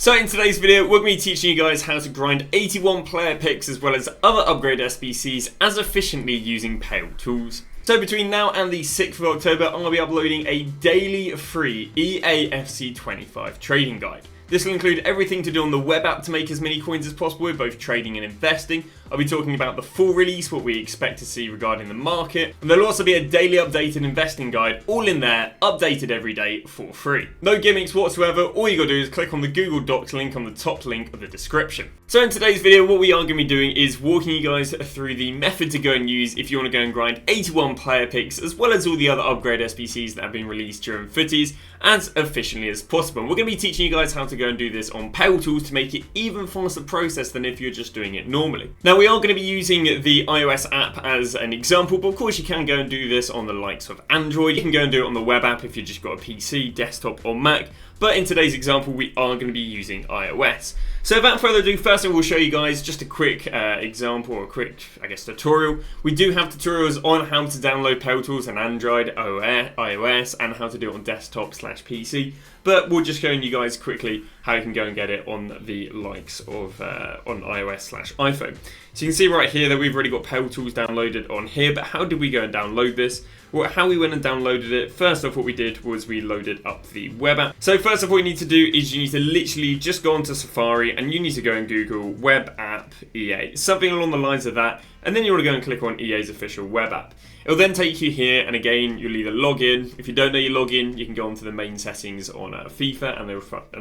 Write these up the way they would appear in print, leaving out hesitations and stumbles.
So in today's video, we're going to be teaching you guys how to grind 81 player picks as well as other upgrade SBCs as efficiently using Paletools. So between now and the 6th of October, I'm going to be uploading a daily free eafc 25 trading guide. This will include everything to do on the web app to make as many coins as possible with both trading and investing. I'll be talking about the full release, what we expect to see regarding the market, and there'll also be a daily updated investing guide, all in there, updated every day for free. No gimmicks whatsoever, all you gotta do is click on the Google Docs link on the top link of the description. So in today's video, what we are going to be doing is walking you guys through the method to go and use if you want to go and grind 81 player picks, as well as all the other upgrade SBCs that have been released during footies, as efficiently as possible. And we're going to be teaching you guys how to go and do this on Paletools to make it even faster process than if you're just doing it normally. Now we are going to be using the iOS app as an example, but of course you can go and do this on the likes of Android. You can go and do it on the web app if you've just got a PC, desktop or Mac. But in today's example, we are going to be using iOS. So without further ado, first of all, we'll show you guys just a quick example or a quick, tutorial. We do have tutorials on how to download Paletools on Android, iOS, and how to do it on desktop/PC. But we'll just show you guys quickly how you can go and get it on the likes of on iOS/iPhone. So you can see right here that we've already got Paletools downloaded on here. But how did we go and download this? Well, how we went and downloaded it, first off what we did was we loaded up the web app. So first off what you need to do is you need to literally just go onto Safari and you need to go and Google web app EA, something along the lines of that, and then you want to go and click on EA's official web app. It'll then take you here, and again, you'll either log in. If you don't know your login, you can go onto the main settings on FIFA, and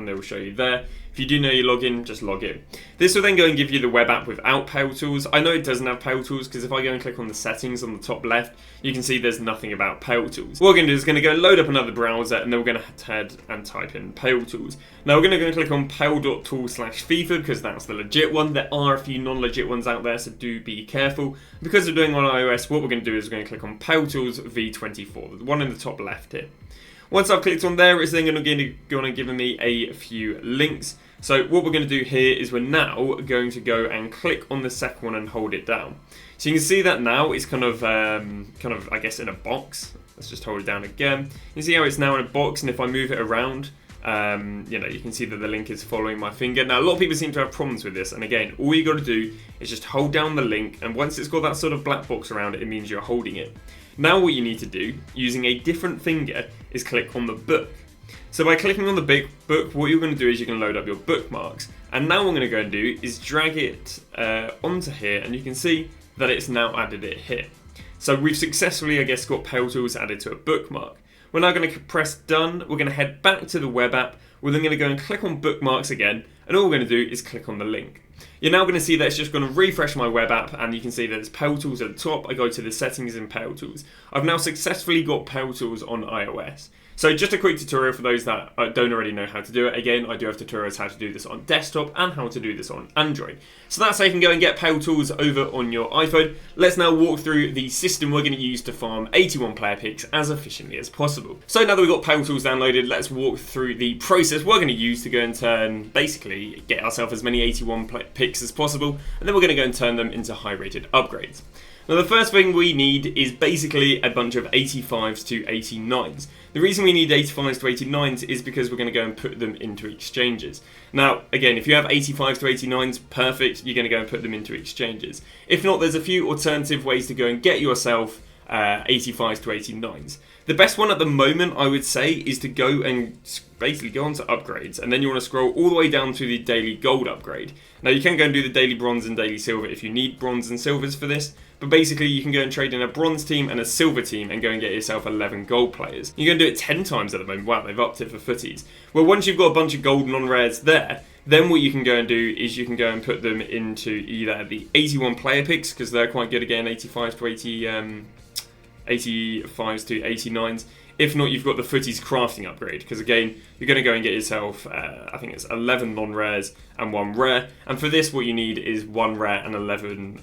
they will show you there. If you do know your login, just log in. This will then go and give you the web app without Paletools. I know it doesn't have Paletools because if I go and click on the settings on the top left, you can see there's nothing about Paletools. What we're going to do is going to go and load up another browser, and then we're going to head and type in Paletools. Now we're going to go and click on pal.tools/FIFA because that's the legit one. There are a few non-legit ones out there, so do be careful. Because we're doing on iOS, what we're going to do is we're going to click on Paletools V24, the one in the top left here. Once I've clicked on there, it's then going to give me a few links. So what we're going to do here is we're now going to go and click on the second one and hold it down. So you can see that now it's kind of I guess in a box. Let's just hold it down again. You can see how it's now in a box, and if I move it around, you can see that the link is following my finger. Now a lot of people seem to have problems with this, and again, all you got to do is just hold down the link, and once it's got that sort of black box around it, it means you're holding it. Now what you need to do, using a different finger, is click on the book. So by clicking on the big book, what you're going to do is you can load up your bookmarks. And now what I'm going to go and do is drag it onto here, and you can see that it's now added it here. So we've successfully, got Paletools added to a bookmark. We're now going to press done. We're going to head back to the web app. We're then going to go and click on bookmarks again, and all we're going to do is click on the link. You're now going to see that it's just going to refresh my web app, and you can see that it's Paletools at the top. I go to the settings in Paletools. I've now successfully got Paletools on iOS. So just a quick tutorial for those that don't already know how to do it. Again, I do have tutorials how to do this on desktop and how to do this on Android. So that's how you can go and get Paletools over on your iPhone. Let's now walk through the system we're going to use to farm 81 player picks as efficiently as possible. So now that we've got Paletools downloaded, let's walk through the process we're going to use to go and basically get ourselves as many 81 picks as possible, and then we're going to go and turn them into high rated upgrades. Now the first thing we need is basically a bunch of 85s to 89s. The reason we need 85s to 89s is because we're going to go and put them into exchanges. Now again, if you have 85s to 89s, perfect, you're going to go and put them into exchanges. If not, there's a few alternative ways to go and get yourself 85s to 89s. The best one at the moment, I would say, is to go and basically go onto upgrades, and then you want to scroll all the way down to the daily gold upgrade. Now you can go and do the daily bronze and daily silver if you need bronze and silvers for this, but basically you can go and trade in a bronze team and a silver team and go and get yourself 11 gold players. You're going to do it 10 times at the moment. Wow, they've upped it for footies. Well, once you've got a bunch of gold non-rares there, then what you can go and do is you can go and put them into either the 81 player picks, because they're quite good again, 85s to 89s. If not, you've got the footies crafting upgrade, because again, you're going to go and get yourself, I think it's 11 non-rares and 1 rare. And for this, what you need is 1 rare and 11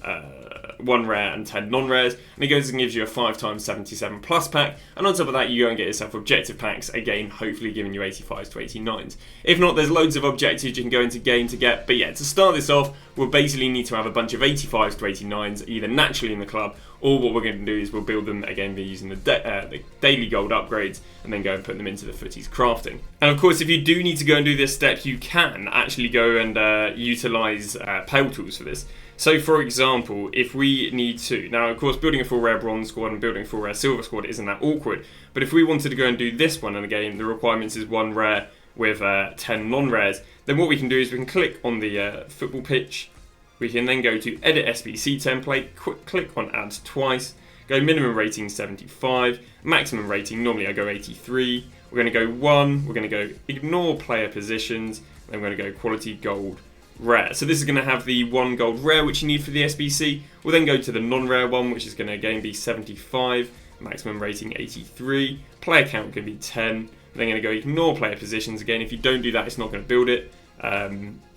1 rare and 10 non-rares, and it goes and gives you a 5x 77 plus pack, and on top of that you go and get yourself objective packs, again hopefully giving you 85s to 89s. If not, there's loads of objectives you can go into game to get, but yeah, to start this off, we'll basically need to have a bunch of 85s to 89s, either naturally in the club, or what we're going to do is we'll build them again by using the daily gold upgrades, and then go and put them into the footies crafting. And of course, if you do need to go and do this step, you can actually go and utilise Paletools for this. So for example, if we need to, now of course building a full rare bronze squad and building a full rare silver squad isn't that awkward, but if we wanted to go and do this one, and again the requirements is 1 rare with 10 non-rares, then what we can do is we can click on the football pitch, we can then go to edit SBC template, click on add twice, go minimum rating 75, maximum rating, normally I go 83, we're going to go 1, we're going to go ignore player positions, and we're going to go quality gold rare. So this is going to have the 1 gold rare which you need for the SBC. We'll then go to the non-rare one, which is going to again be 75, maximum rating 83, player count can be 10. We're then going to go ignore player positions. Again, if you don't do that, it's not going to build it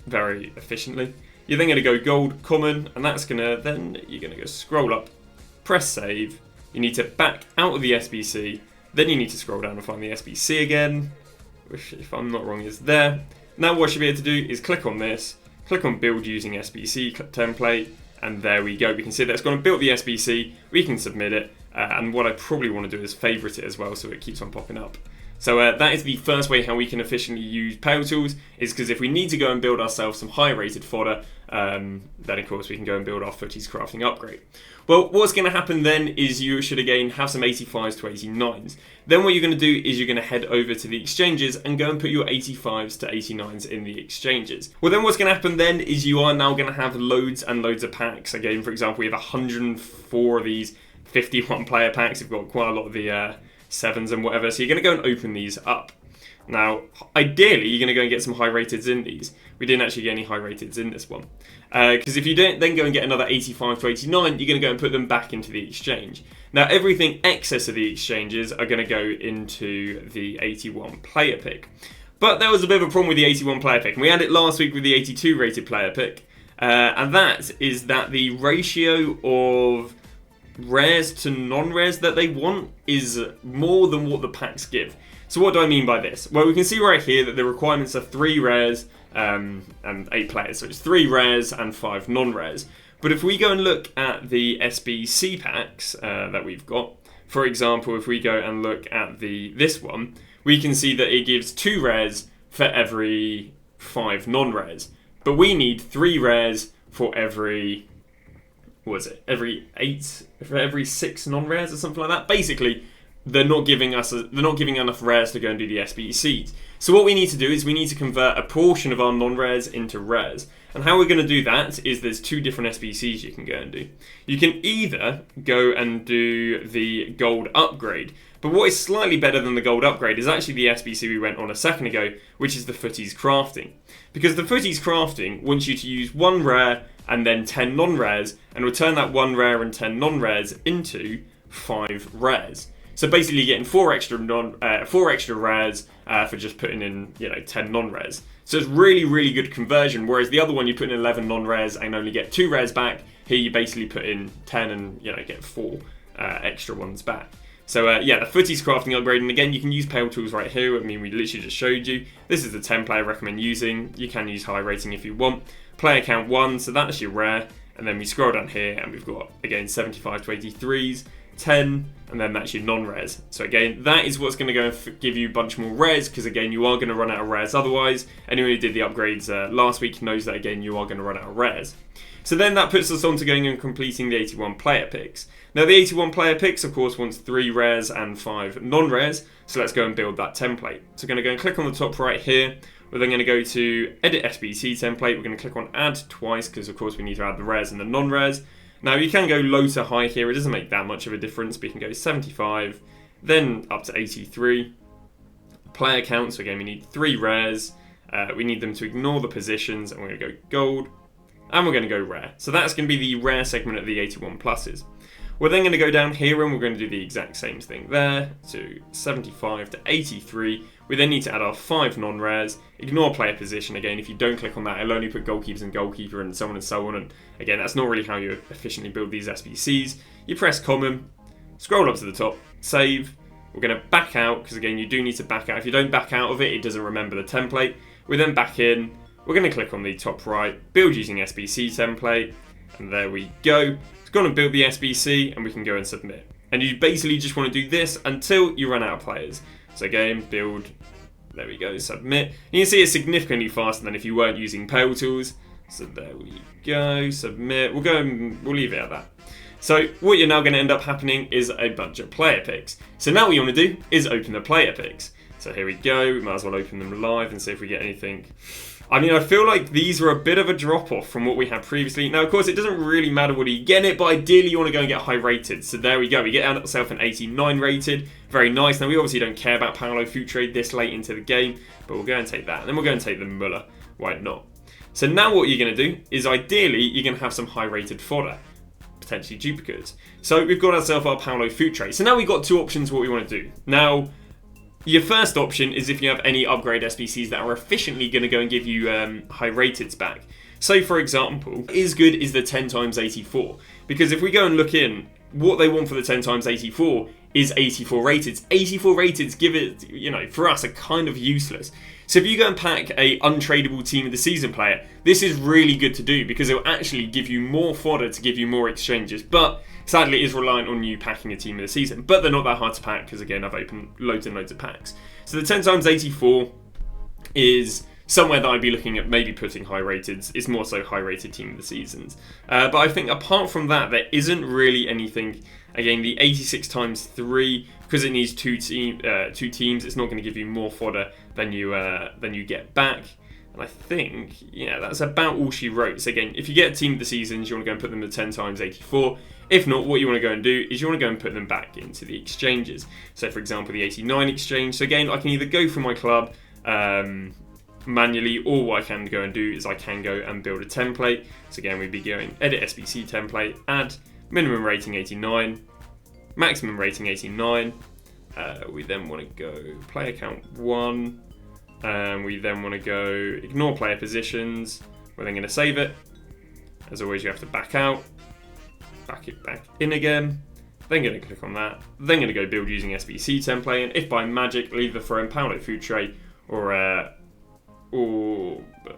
very efficiently. You're then going to go gold common, and that's going to then you're going to go scroll up, press save. You need to back out of the SBC, then you need to scroll down and find the SBC again, which if I'm not wrong is there. Now what I should be able to do is click on this, click on build using SBC template, and there we go. We can see that it's going to build the SBC, we can submit it, and what I probably want to do is favourite it as well so it keeps on popping up. So that is the first way how we can efficiently use Paletools, is because if we need to go and build ourselves some high rated fodder, then of course we can go and build our footies crafting upgrade. Well, what's going to happen then is you should again have some 85s to 89s. Then what you're going to do is you're going to head over to the exchanges and go and put your 85s to 89s in the exchanges. Well, then what's going to happen then is you are now going to have loads and loads of packs. Again, for example, we have 104 of these 51 player packs. We've got quite a lot of the 7s and whatever, so you're going to go and open these up. Now, ideally, you're going to go and get some high rateds in these. We didn't actually get any high rateds in this one. Because if you don't then go and get another 85 to 89, you're going to go and put them back into the exchange. Now, everything excess of the exchanges are going to go into the 81 player pick. But there was a bit of a problem with the 81 player pick, and we had it last week with the 82 rated player pick. And that is that the ratio of rares to non-rares that they want is more than what the packs give. So what do I mean by this? Well, we can see right here that the requirements are 3 rares and 8 players. So it's 3 rares and 5 non-rares. But if we go and look at the SBC packs that we've got, for example, if we go and look at this one, we can see that it gives 2 rares for every 5 non-rares. But we need 3 rares for every, what was it, for every 6 non-rares or something like that. Basically, they're not giving enough rares to go and do the SBCs. So what we need to do is we need to convert a portion of our non-rares into rares. And how we're going to do that is there's 2 different SBCs you can go and do. You can either go and do the gold upgrade, but what is slightly better than the gold upgrade is actually the SBC we went on a second ago, which is the footies crafting. Because the footies crafting wants you to use 1 rare and then 10 non-rares, and return that 1 rare and 10 non-rares into 5 rares. So basically you're getting 4 extra rares for just putting in 10 non-rares. So it's really, really good conversion, whereas the other one you put in 11 non-rares and only get 2 rares back. Here you basically put in 10 and get 4 extra ones back. So yeah, the footies crafting upgrade, and again you can use Paletools right here. I mean, we literally just showed you. This is the template I recommend using. You can use high rating if you want. Player count 1, so that's your rare. And then we scroll down here and we've got, again, 75 to 83s, 10, and then that's your non-rares. So again, that is what's going to go and give you a bunch more rares, because again, you are going to run out of rares otherwise. Anyone who did the upgrades last week knows that again, you are going to run out of rares. So then that puts us on to going and completing the 81 player picks. Now the 81 player picks, of course, wants 3 rares and 5 non-rares. So let's go and build that template. So we're going to go and click on the top right here. We're then going to go to edit SBC template. We're going to click on add twice, because of course we need to add the rares and the non-rares. Now you can go low to high here. It doesn't make that much of a difference, but you can go 75, then up to 83. Player count, so again we need 3 rares. We need them to ignore the positions, and we're going to go gold. And we're going to go rare. So that's going to be the rare segment of the 81 pluses. We're then going to go down here and we're going to do the exact same thing there. So 75 to 83. We then need to add our 5 non-rares. Ignore player position. Again, if you don't click on that, it'll only put goalkeepers and goalkeeper and so on and so on. And again, that's not really how you efficiently build these SBCs. You press common, scroll up to the top, save. We're going to back out, because again, you do need to back out. If you don't back out of it, it doesn't remember the template. We then back in. We're going to click on the top right, build using SBC template. And there we go. It's going to build the SBC and we can go and submit. And you basically just want to do this until you run out of players. So again, build, there we go, submit. And you can see it's significantly faster than if you weren't using Paletools. So there we go, submit. We'll go and we'll leave it at that. So what you're now going to end up happening is a bunch of player picks. So now what you want to do is open the player picks. So here we go, we might as well open them live and see if we get anything. I mean, I feel like these were a bit of a drop-off from what we had previously. Now, of course, it doesn't really matter whether you get it, but ideally you want to go and get high rated. So there we go, we get ourselves an 89 rated. Very nice. Now, we obviously don't care about Paolo Futre this late into the game, but we'll go and take that. And then we'll go and take the Muller. Why not? So now what you're going to do is ideally you're going to have some high rated fodder. Potentially duplicates. So we've got ourselves our Paolo Futre. So now we've got two options what we want to do. Now, your first option is if you have any upgrade SBCs that are efficiently going to go and give you high rateds back. So for example, is good is the 10x84. Because if we go and look in, what they want for the 10x84 is 84 rateds. 84 rateds give it, you know, for us are kind of useless. So if you go and pack a untradeable team of the season player, this is really good to do because it will actually give you more fodder to give you more exchanges. But sadly, it is reliant on you packing a team of the season. But they're not that hard to pack because, again, I've opened loads and loads of packs. So the 10x84 is somewhere that I'd be looking at maybe putting high rateds. It's more so high rated team of the seasons. But I think apart from that, there isn't really anything. Again, the 86x3, because it needs two teams, it's not going to give you more fodder than you get back. And I think, yeah, that's about all she wrote. So again, if you get a team of the seasons, you want to go and put them at 10x84. If not, what you want to go and do is you want to go and put them back into the exchanges. So for example, the 89 exchange. So again, I can either go from my club manually, or what I can go and do is I can go and build a template. So again, we'd be going edit SBC template, add minimum rating 89, maximum rating 89. We then want to go player count 1. We then want to go ignore player positions. We're then going to save it. As always, you have to back out, back it back in again. Then going to click on that. Then going to go build using SBC template. And if by magic, either throw in Paolo Futre or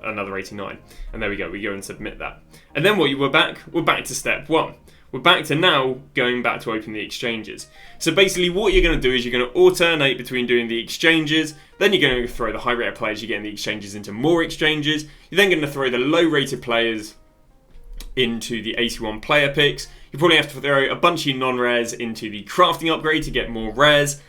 another 89. And there we go. We go and submit that. And then we're back to step 1. We're back to now going back to open the exchanges. So basically what you're going to do is you're going to alternate between doing the exchanges, then you're going to throw the high rated players you get in the exchanges into more exchanges, you're then going to throw the low rated players into the 81 player picks. You probably have to throw a bunch of non-rares into the crafting upgrade to get more rares,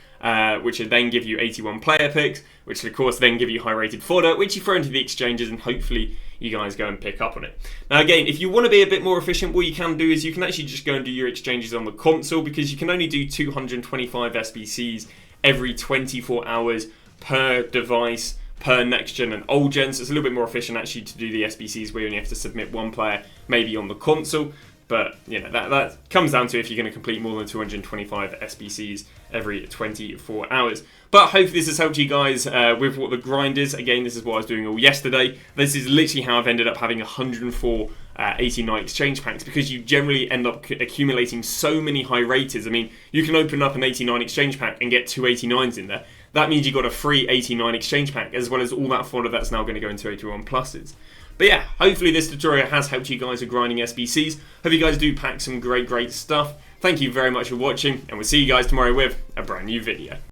which will then give you 81 player picks, which will of course then give you high rated fodder, which you throw into the exchanges and hopefully you guys go and pick up on it. Now again, if you want to be a bit more efficient, what you can do is you can actually just go and do your exchanges on the console, because you can only do 225 SBCs every 24 hours per device, per next gen and old gen, so it's a little bit more efficient actually to do the SBCs where you only have to submit one player maybe on the console. But you know, that comes down to if you're going to complete more than 225 SBCs every 24 hours. But hopefully this has helped you guys with what the grind is. Again, this is what I was doing all yesterday. This is literally how I've ended up having 104 89 exchange packs, because you generally end up accumulating so many high rateds. I mean, you can open up an 89 exchange pack and get two 89s in there. That means you got a free 89 exchange pack, as well as all that fodder that's now going to go into 81 pluses. But yeah, hopefully this tutorial has helped you guys with grinding SBCs. Hope you guys do pack some great stuff. Thank you very much for watching, and we'll see you guys tomorrow with a brand new video.